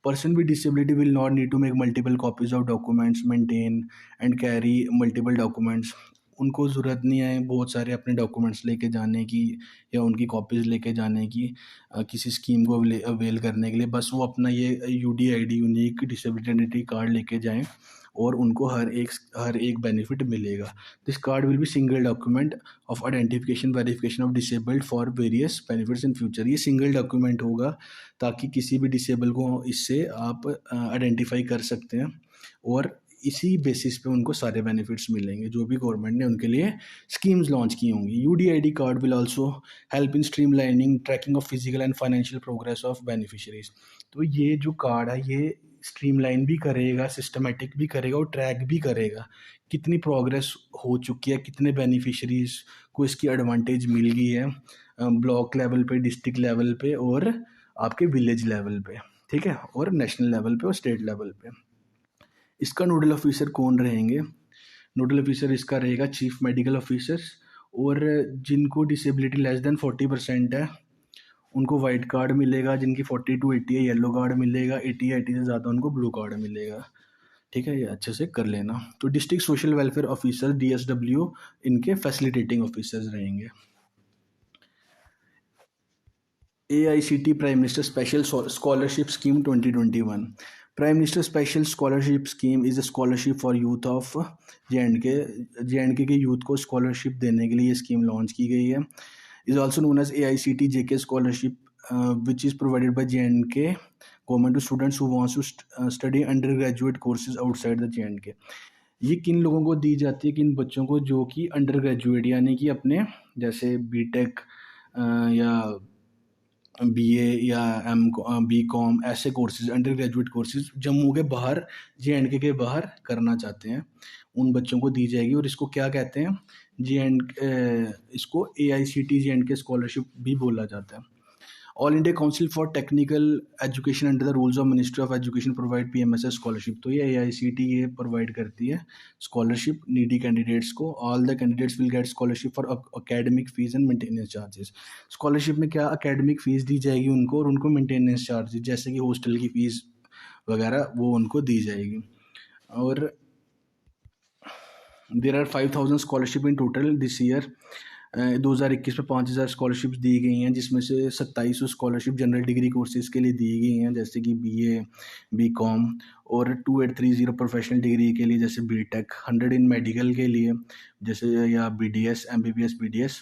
Person with disability will not need to make multiple copies of documents, maintain and carry multiple documents. उनको ज़रूरत नहीं है बहुत सारे अपने डॉक्यूमेंट्स लेके जाने की या उनकी कॉपीज़ लेके जाने की किसी स्कीम को अवेल करने के लिए। बस वो अपना ये UDID unique disability identity card लेके जाएं और उनको हर एक बेनिफिट मिलेगा। This card will be single document of identification verification of disabled for various benefits in future. ये सिंगल डॉक्यूमेंट होगा ताकि किसी भी डिसेबल को इससे आप आइडेंटिफाई कर सकते हैं और इसी बेसिस पे उनको सारे बेनिफिट्स मिलेंगे जो भी गवर्नमेंट ने उनके लिए स्कीम्स लॉन्च की होंगी। UDID card will also help in streamlining tracking of physical and financial progress of beneficiaries. तो ये जो कार्ड है ये स्ट्रीमलाइन भी करेगा, सिस्टमेटिक भी करेगा और ट्रैक भी करेगा कितनी प्रोग्रेस हो चुकी है, कितने बेनिफिशरीज को इसकी एडवांटेज मिल गई है ब्लॉक लेवल पे, डिस्ट्रिक्ट लेवल पे और आपके विलेज लेवल पे। ठीक है, और नेशनल लेवल पे और स्टेट लेवल पे। इसका नोडल ऑफिसर कौन रहेंगे? नोडल ऑफिसर इसका रहेगा चीफ मेडिकल ऑफिसर और जिनको डिसेबिलिटी लेस देन 40% है उनको वाइट कार्ड मिलेगा, जिनकी 40 to 80 है येलो कार्ड मिलेगा, 80 या 80 से ज़्यादा उनको ब्लू कार्ड मिलेगा। ठीक है, ये अच्छे से कर लेना। तो district social welfare officer DSW इनके फैसिलिटेटिंग ऑफिसर्स रहेंगे। AICT Prime Minister Special Scholarship Scheme 2021. Prime Minister Special Scholarship Scheme is a scholarship for youth of J&K. J&K के यूथ को स्कॉलरशिप देने के लिए ये स्कीम लॉन्च की गई है। Is also known as AICT JK scholarship which is provided by J&K government to students who wants to study undergraduate courses outside the J&K। ये किन लोगों को दी जाती है, किन बच्चों को जो कि अंडर ग्रेजुएट यानी कि अपने जैसे BTech या BA या BCom ऐसे courses under graduate courses Jammu के बाहर J&K के बाहर करना चाहते हैं, उन बच्चों को दी जाएगी। और इसको क्या कहते हैं, इसको AICT J&K स्कॉलरशिप भी बोला जाता है। All India council for technical education under the rules of ministry of education provide PMSS scholarship. तो ये AICT ये प्रोवाइड करती है स्कॉलरशिप नीडी कैंडिडेट्स को। All the candidates will get scholarship for academic fees and maintenance charges. Scholarship में क्या अकेडमिक फ़ीस दी जाएगी उनको, और उनको मेंटेनेंस चार्जेस जैसे कि हॉस्टल की फ़ीस वगैरह वो उनको दी जाएगी। और there are 5000 scholarship in total this year. 2021 में 5000 स्कॉलरशिप्स दी गई हैं, जिसमें से 2700 स्कॉलरशिप जनरल डिग्री कोर्सेज़ के लिए दी गई हैं जैसे कि BA BCom, और 2830 प्रोफेशनल डिग्री के लिए जैसे BTech, 100 इन मेडिकल के लिए जैसे या BDS MBBS BDS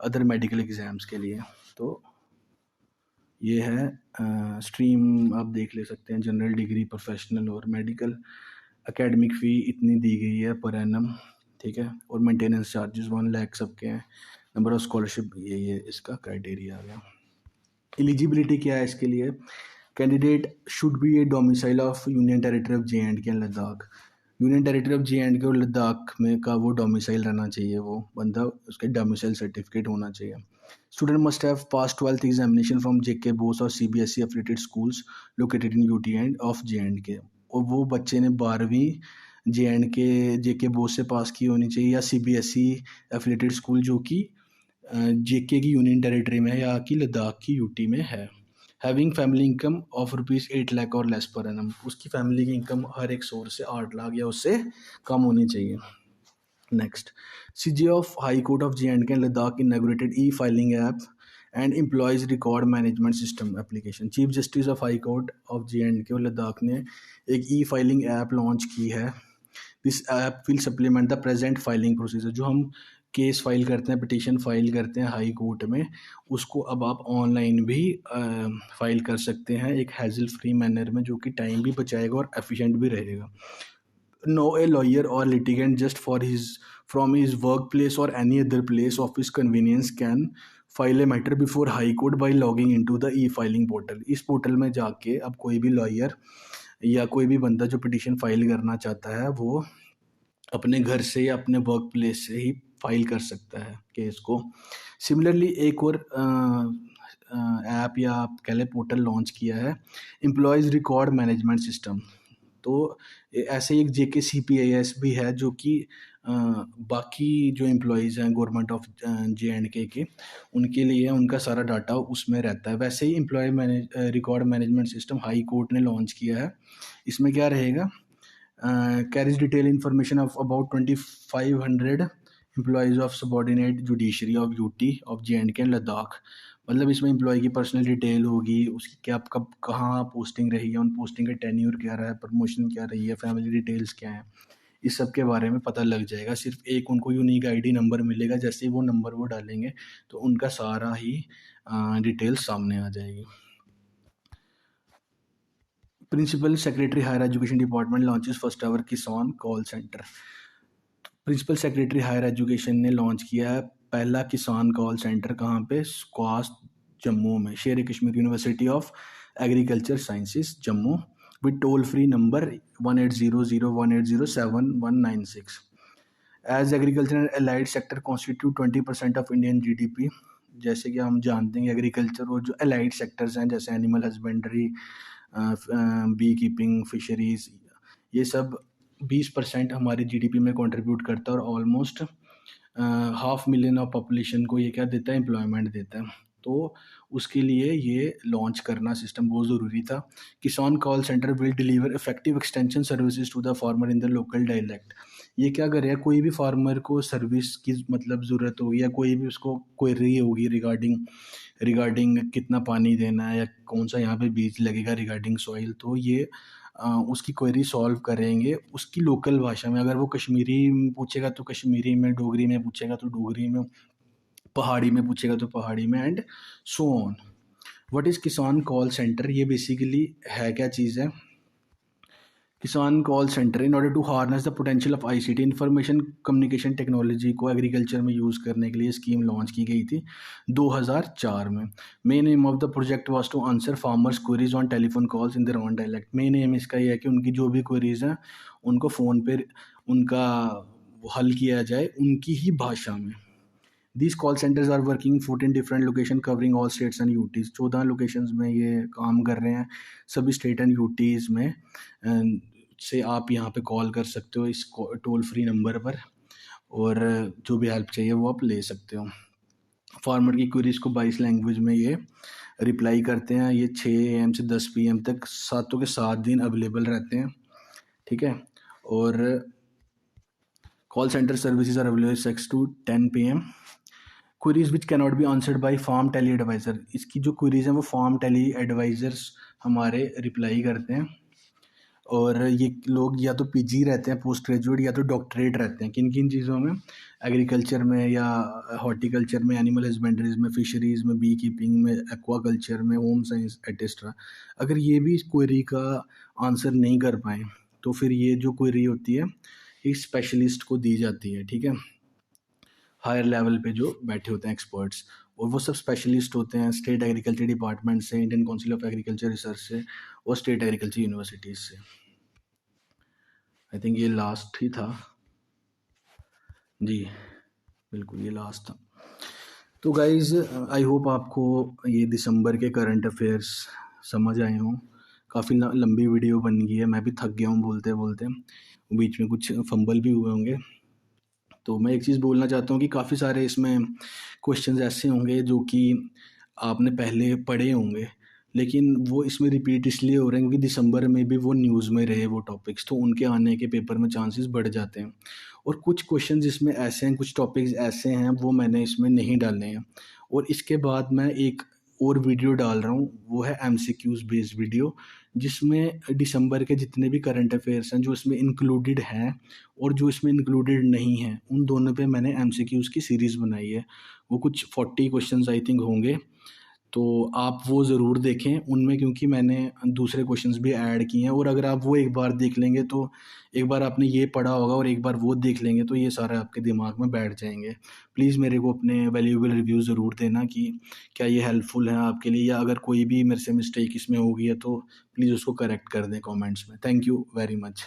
other medical exams के लिए। तो ये है स्ट्रीम आप देख ले सकते हैं, जनरल डिग्री प्रोफेशनल और मेडिकल। एकेडमिक फ़ी इतनी दी गई है पर एनम, ठीक है, और मेंटेनेंस चार्जेस 1 लाख सबके हैं। नंबर ऑफ स्कॉलरशिप ये इसका क्राइटेरिया आ गया। एलिजिबिलिटी क्या है इसके लिए, candidate should be A domicile of union territory of J&K and Ladakh. Union territory of J&K और लद्दाख में का वो डोमिसाइल रहना चाहिए, वो बंदा उसके डोमिसाइल सर्टिफिकेट होना चाहिए। Student must have pass 12th examination from JK Bose और CBSE affiliated schools located in UT end of J&K। और वो बच्चे ने 12वीं J&K JK बोस से पास की होनी चाहिए या CBSE एफिलिएटेड स्कूल जो कि JK की यूनियन टेरिटरी में है या कि लद्दाख की UT में है। Having family income of ₹8 lakh और लेस पर एनम। उसकी फैमिली की इनकम हर एक सोर्स से 8 लाख या उससे कम होनी चाहिए। Next, CJ of high court of J&K and Ladakh inaugurated e-filing app and employees record management system application. Chief justice of high court of J&K और लद्दाख ने एक E-फाइलिंग ऐप लॉन्च की है। This app will supplement the present filing procedure. जो हम केस फाइल करते हैं, पिटीशन फाइल करते हैं हाई कोर्ट में, उसको अब आप ऑनलाइन भी फाइल कर सकते हैं एक हैजल फ्री मैनर में, जो कि टाइम भी बचाएगा और एफिशिएंट भी रहेगा। No, a lawyer or litigant just from his workplace or any other place of his convenience can file a matter before High Court by logging into the E-filing portal। इस पोर्टल में जाके अब कोई भी लॉयर या कोई भी बंदा जो पिटीशन फाइल करना चाहता है वो अपने घर से या अपने वर्क प्लेस से ही फाइल कर सकता है केस को। सिमिलरली एक और ऐप या आप कह लें पोर्टल लॉन्च किया है, एम्प्लॉयज़ रिकॉर्ड मैनेजमेंट सिस्टम। तो ऐसे ही एक JK CPAS भी है जो कि बाकी जो एम्प्लॉयज़ हैं गवर्नमेंट ऑफ J&K के, उनके लिए उनका सारा डाटा उसमें रहता है। वैसे ही employee record management system high court ने लॉन्च किया है। इसमें क्या रहेगा, carries detailed information of about 2500 employees of subordinate judiciary of UT of J&K and Ladakh। मतलब इसमें एम्प्लॉय की पर्सनल डिटेल होगी, उसकी क्या कब कहाँ पोस्टिंग रही है, उन पोस्टिंग का टेन्योर क्या रहा है, प्रमोशन क्या रही है, फैमिली डिटेल्स क्या हैं, इस सब के बारे में पता लग जाएगा। सिर्फ एक उनको यूनिक ID नंबर मिलेगा, जैसे ही वो नंबर वो डालेंगे तो उनका सारा ही डिटेल्स सामने आ जाएगी। Principal secretary higher education department launches first ever Kisan call centre. Principal secretary higher education ने लॉन्च किया है पहला किसान कॉल सेंटर, कहाँ पे, स्क्वास जम्मू में, Sher Kashmir university of agriculture sciences Jammu, with toll free number 180018071196। As agriculture and allied sector constitute 20% of Indian GDP। जैसे कि हम जानते हैं एग्रीकल्चर और जो एलाइड सेक्टर्स हैं जैसे animal husbandry, bee keeping, fisheries, ये सब 20% हमारी GDP में कंट्रीब्यूट करता है और ऑलमोस्ट 500,000 ऑफ पॉपुलेशन को ये क्या देता है, एम्प्लॉयमेंट देता है। तो उसके लिए ये लॉन्च करना सिस्टम बहुत ज़रूरी था। Kisan call centre will deliver effective extension services to the farmer in the local dialect. ये क्या करेगा, कोई भी फार्मर को सर्विस की मतलब ज़रूरत होगी या कोई भी उसको क्वेरी होगी रिगार्डिंग रिगार्डिंग कितना पानी देना है या कौन सा यहाँ पे बीज लगेगा रिगार्डिंग सॉइल, तो ये उसकी क्वेरी सॉल्व करेंगे उसकी लोकल भाषा में। अगर वो कश्मीरी में पूछेगा तो कश्मीरी में, डोगरी में पूछेगा तो डोगरी में, पहाड़ी में पूछेगा तो पहाड़ी में, and so on. What is Kisan call centre? ये बेसिकली है क्या चीज़ है? Kisan call centre in order to harness the potential of ICT information communication technology को एग्रीकल्चर में यूज़ करने के लिए स्कीम लॉन्च की गई थी 2004 में। Main aim of the project was to answer farmers queries on telephone calls in their own dialect. Main aim इसका ये है कि उनकी जो भी क्वेरीज हैं उनको फ़ोन पे उनका हल किया जाए उनकी ही भाषा में। These call centers are working in 14 different locations covering all states and UTs। 14 locations में ये काम कर रहे हैं सभी स्टेट एंड यूटीज़ में। से आप यहाँ पे कॉल कर सकते हो इस टोल फ्री नंबर पर, और जो भी हेल्प चाहिए वो आप ले सकते हो। फार्मर की क्वेरीज को 22 लैंग्वेज में ये रिप्लाई करते हैं। ये 6 AM से 10 PM तक सातों के 7 दिन अवेलेबल रहते हैं, ठीक है। और call centre services are available 6 to 10 PM। Queries which cannot be answered by farm tele advisor. इसकी जो क्वेरीज हैं वो फार्म टेली एडवाइज़र्स हमारे रिप्लाई करते हैं। और ये लोग या तो पीजी रहते हैं पोस्ट ग्रेजुएट या तो डॉक्टरेट रहते हैं किन किन चीज़ों में, एग्रीकल्चर में या हॉर्टिकल्चर में, एनिमल हस्बेंड्रीज में, फिशरीज़ में, बी कीपिंग में, एक्वाकल्चर में, होम साइंस एटेस्ट्रा। अगर ये भी इस क्वेरी का आंसर नहीं कर पाएँ तो फिर ये जो क्वेरी होती है एक स्पेशलिस्ट को दी जाती है, ठीक है। हायर लेवल पे जो बैठे होते हैं एक्सपर्ट्स, और वो सब स्पेशलिस्ट होते हैं स्टेट एग्रीकल्चर डिपार्टमेंट से, Indian council of agriculture research से और स्टेट एग्रीकल्चर यूनिवर्सिटीज़ से। आई थिंक ये लास्ट ही था जी, बिल्कुल ये लास्ट था। तो गाइज़ आई होप आपको ये दिसंबर के करंट अफेयर्स समझ आए हों। काफ़ी लंबी वीडियो बन गई है, मैं भी थक गया हूँ बोलते बोलते, बीच में कुछ फंबल भी हुए होंगे। तो मैं एक चीज़ बोलना चाहता हूँ कि काफ़ी सारे इसमें क्वेश्चंस ऐसे होंगे जो कि आपने पहले पढ़े होंगे, लेकिन वो इसमें रिपीट इसलिए हो रहे हैं क्योंकि दिसंबर में भी वो न्यूज़ में रहे वो टॉपिक्स, तो उनके आने के पेपर में चांसेस बढ़ जाते हैं। और कुछ क्वेश्चंस इसमें ऐसे हैं, कुछ टॉपिक्स ऐसे हैं वो मैंने इसमें नहीं डाले हैं। और इसके बाद मैं एक और वीडियो डाल रहा हूँ, वो है MCQs बेस्ड वीडियो, जिसमें दिसंबर के जितने भी करंट अफेयर्स हैं जो इसमें इंक्लूडेड हैं और जो इसमें इंक्लूडेड नहीं हैं, उन दोनों पे मैंने MCQs की सीरीज़ बनाई है। वो कुछ 40 क्वेश्चंस आई थिंक होंगे, तो आप वो ज़रूर देखें उनमें, क्योंकि मैंने दूसरे क्वेश्चंस भी ऐड किए हैं। और अगर आप वो एक बार देख लेंगे तो एक बार आपने ये पढ़ा होगा और एक बार वो देख लेंगे तो ये सारा आपके दिमाग में बैठ जाएंगे। प्लीज़ मेरे को अपने वैल्यूएबल रिव्यू ज़रूर देना कि क्या ये हेल्पफुल है आपके लिए, या अगर कोई भी मेरे से मिस्टेक इसमें हो गई है तो प्लीज़ उसको करेक्ट कर दें कमेंट्स में। Thank you very much.